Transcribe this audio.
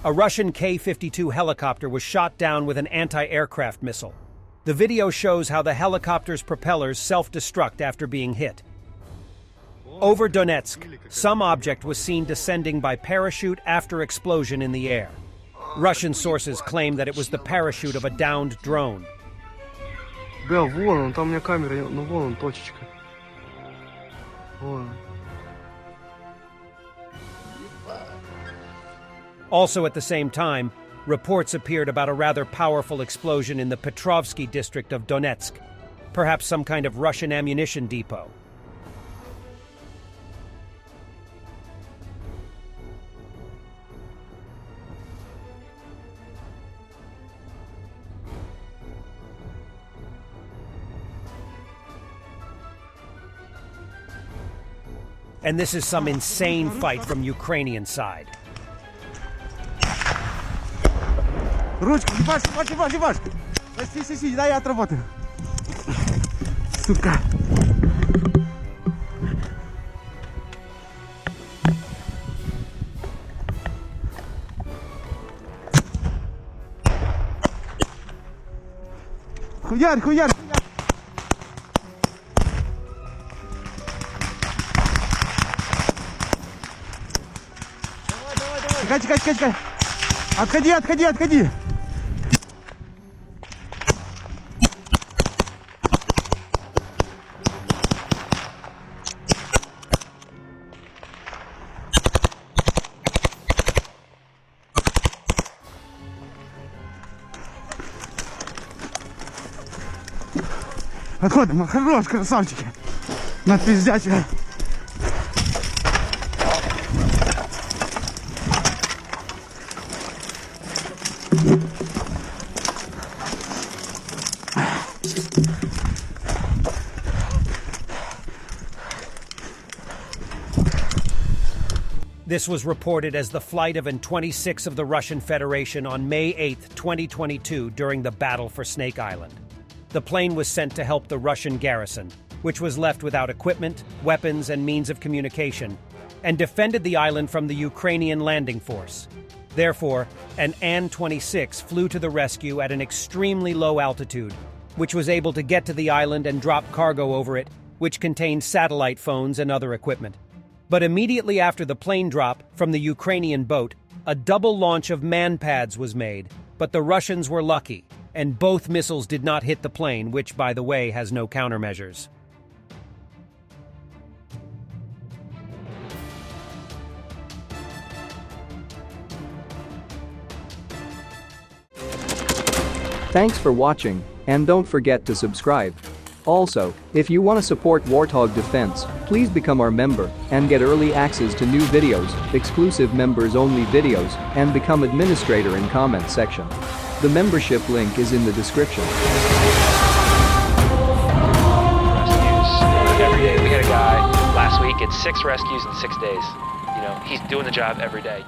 A Russian K-52 helicopter was shot down with an anti-aircraft missile. The video shows how the helicopter's propellers self-destruct after being hit. Over Donetsk, some object was seen descending by parachute after explosion in the air. Russian sources claim that it was the parachute of a downed drone. Бля, вон он, там у меня камера, ну вон он, точечка. Вон. Also at the same time, reports appeared about a rather powerful explosion in the Petrovsky district of Donetsk, perhaps some kind of Russian ammunition depot. And this is some insane fight from Ukrainian side. Ручку, ебашь! Си, дай я отработаю. Сука. Хуярь! Чекай! Отходи! Отходим, хорош, красавчики. Напиздячили. This was reported as the flight of An-26 of the Russian Federation on May 8, 2022, during the battle for Snake Island. The plane was sent to help the Russian garrison, which was left without equipment, weapons, and means of communication, and defended the island from the Ukrainian landing force. Therefore, an An-26 flew to the rescue at an extremely low altitude, which was able to get to the island and drop cargo over it, which contained satellite phones and other equipment. But immediately after the plane drop from the Ukrainian boat, a double launch of man-pads was made, but the Russians were lucky, and both missiles did not hit the plane, which, by the way, has no countermeasures. Thanks for watching, and don't forget to subscribe. Also, if you want to support Warthog Defense, please become our member and get early access to new videos, exclusive members-only videos, and become administrator in comment section. The membership link is in the description. Rescues every day. We had a guy last week, it's 6 rescues in 6 days. You know, he's doing the job every day.